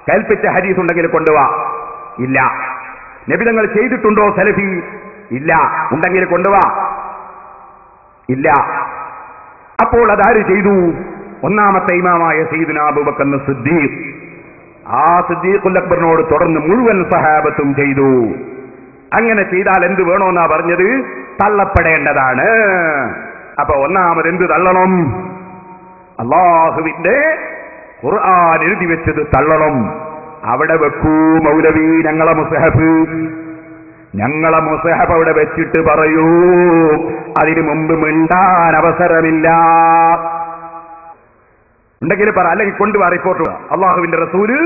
കൽപ്പിച്ച ഹദീസ് ഉണ്ടെങ്കിൽ കൊണ്ടുവാ. ഇല്ല. നബി തങ്ങൾ ചെയ്തിട്ടുണ്ടോ സലഫി? ഇല്ല. ഉണ്ടെങ്കിൽ കൊണ്ടുവാ. ഇല്ല. അപ്പോൾ അതാര് ചെയ്തു? ഒന്നാമത്തെ ഇമാമായ സയ്യിദുനാ അബൂബക്കർ സിദ്ദീഖ്. ആ സിദ്ദീഖുൽ അക്ബറിനോട് തുടർന്ന് മുഴുവൻ സഹാബത്തും ചെയ്തു. അങ്ങനെ ചെയ്താൽ എന്ത് വേണോന്നാ പറഞ്ഞത്? തള്ളപ്പെടേണ്ടതാണ്. അപ്പൊ ഒന്നാമത് എന്ത് തള്ളണം? അല്ലാഹുവിന്റെ ഖുർആൻ എഴുതി വെച്ചത് തള്ളണം. അവിടെ വെക്കൂ മൗലവി ഞങ്ങളെ മുസ്ഹഫ്. ഞങ്ങളെ മുസ്ഹഫ് അവിടെ വെച്ചിട്ട് പറയൂ, അതിനു മുമ്പ് മിണ്ടാൻ അവസരമില്ല. ഉണ്ടെങ്കിൽ പറ, അല്ലെങ്കിൽ കൊണ്ടുപോവാ റിപ്പോർട്ട്. അള്ളാഹുവിന്റെ റസൂല്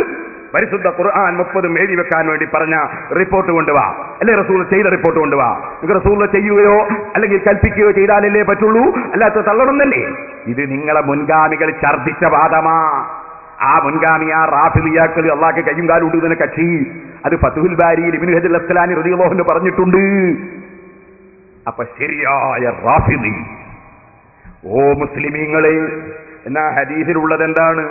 പരിശുദ്ധ ഖുർആൻ 30 എഴുതി വെക്കാൻ വേണ്ടി പറഞ്ഞ റിപ്പോർട്ട് കൊണ്ടുവാ. അല്ലെ റസൂൽ ചെയ്ത റിപ്പോർട്ട് കൊണ്ടുവാ. നിങ്ങൾക്ക് റസൂൽ ചെയ്യുകയോ അല്ലെങ്കിൽ കൽപ്പിക്കുകയോ ചെയ്താലല്ലേ പറ്റുള്ളൂ, അല്ലാത്ത തള്ളണമെന്നല്ലേ. ഇത് നിങ്ങളെ മുൻഗാമികൾ ഛർദ്ദിച്ച വാദമാ. ആ മുൻഗാമി ആ റാഫിലിയാക്കൾ അള്ളാഹ്ക്ക് കയ്യും കാലും ഉണ്ടെന്ന കക്ഷി, അത് ഫതുഹുൽ ബാരിയിൽ ഇബ്നു ഹജർ അസ്ഖലാനി റളിയല്ലാഹു അൻഹു പറഞ്ഞിട്ടുണ്ട്. അപ്പൊ ശരിയായ റാഫിലി. ഓ മുസ്ലിമീങ്ങളെ, എന്നാ ഹദീസിലുള്ളത് എന്താണ്?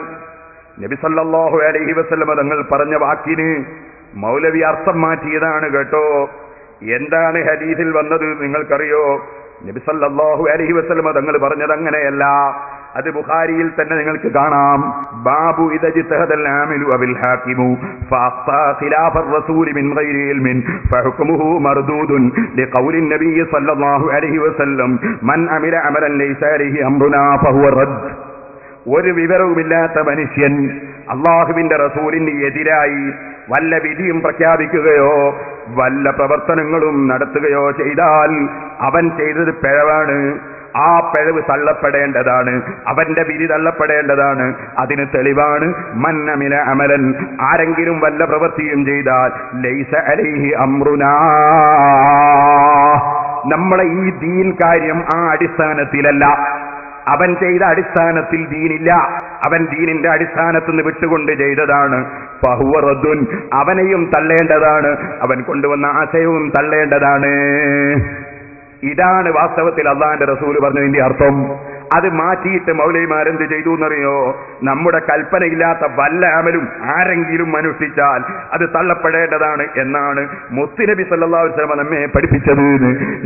നബി സല്ലല്ലാഹു അലൈഹി വസല്ലം തങ്ങൾ പറഞ്ഞ വാക്കിന് മൗലവി അർത്ഥം മാറ്റിയതാണ് കേട്ടോ. എന്താണ് ഹദീസിൽ വന്നത് നിങ്ങൾക്കറിയോ? നബി സല്ലല്ലാഹു അലൈഹി വസല്ലം തങ്ങൾ പറഞ്ഞത് അങ്ങനെയല്ല. അത് ബുഖാരിയിൽ തന്നെ നിങ്ങൾക്ക് കാണാം. ബാബു ഇദജ്തഹദൽ ആമിലു അബിൽ ഹാകിമു ഫഅഖ്താ ഖിലാഫർ റസൂലി മിൻ ഗൈരി ഇൽമിൻ ഫഹുക്മുഹു മർദൂദുൻ ലിഖൗലി നബി സല്ലല്ലാഹു അലൈഹി വസല്ലം മൻ അമില അമലൻ ലൈസ അലൈഹി അംറുനാ ഫഹുവ റദ്ദ്. ഒരു വിവരവുമില്ലാത്ത മനുഷ്യൻ അള്ളാഹുവിന്റെ റസൂലിന് എതിരായി വല്ല വിധിയും പ്രഖ്യാപിക്കുകയോ വല്ല പ്രവർത്തനങ്ങളും നടത്തുകയോ ചെയ്താൽ അവൻ ചെയ്തത് പിഴവാണ്. ആ പിഴവ് തള്ളപ്പെടേണ്ടതാണ്. അവന്റെ വിധി തള്ളപ്പെടേണ്ടതാണ്. അതിന് തെളിവാണ് മൻ അമില അമലൻ, ആരെങ്കിലും വല്ല പ്രവൃത്തിയും ചെയ്താൽ ലൈസ അലൈഹി അംറുനാ, നമ്മളെ ഈ ദീൻ കാര്യം ആ അടിസ്ഥാനത്തിലല്ല, അവൻ ചെയ്ത അടിസ്ഥാനത്തിൽ ദീനില്ല, അവൻ ദീനിന്റെ അടിസ്ഥാനത്തിൽ നിന്ന് വിട്ടുകൊണ്ട് ചെയ്തതാണ്. ഫഹുവ റദ്ദുൻ, അവനെയും തള്ളേണ്ടതാണ്, അവൻ കൊണ്ടുവന്ന ആശയവും തള്ളേണ്ടതാണ്. ഇതാണ് വാസ്തവത്തിൽ അള്ളാന്റെ റസൂല് പറഞ്ഞതിന്റെ അർത്ഥം. അത് മാറ്റിയിട്ട് മൗലവിമാരെന്ത് ചെയ്തു എന്നറിയോ? നമ്മുടെ കൽപ്പനയില്ലാത്ത വല്ല അമലും ആരെങ്കിലും അനുഷ്ഠിച്ചാൽ അത് തള്ളപ്പെടേണ്ടതാണ് എന്നാണ് മുത്തുനബി സല്ലല്ലാഹു അലൈഹി വസല്ലം നമ്മെ പഠിപ്പിച്ചത്.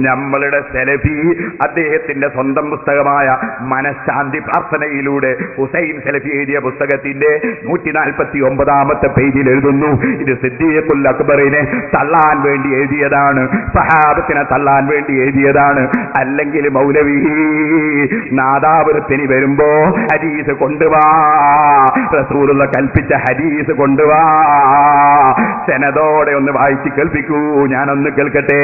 നമ്മളുടെ സലഫി അദ്ദേഹത്തിന്റെ സ്വന്തം പുസ്തകമായ മനഃശാന്തി പ്രാർത്ഥനയിലൂടെ ഹുസൈൻ സലഫി എഴുതിയ പുസ്തകത്തിന്റെ 149 പേജിൽ എഴുതുന്നു, ഇത് സിദ്ദീഖുൽ അക്ബറിനെ തള്ളാൻ വേണ്ടി എഴുതിയതാണ്, സഹാബത്തിനെ തള്ളാൻ വേണ്ടി എഴുതിയതാണ്. അല്ലെങ്കിൽ മൗലവി നാദാപുരത്തിന് വരുമ്പോ ഹദീസ് കൊണ്ടുവാ, റസൂലുള്ള കൽപ്പിച്ച ഹദീസ് കൊണ്ടുവാ, സനദോടെ ഒന്ന് വായിച്ച് കേൾപ്പിക്കൂ, ഞാനൊന്ന് കേൾക്കട്ടെ.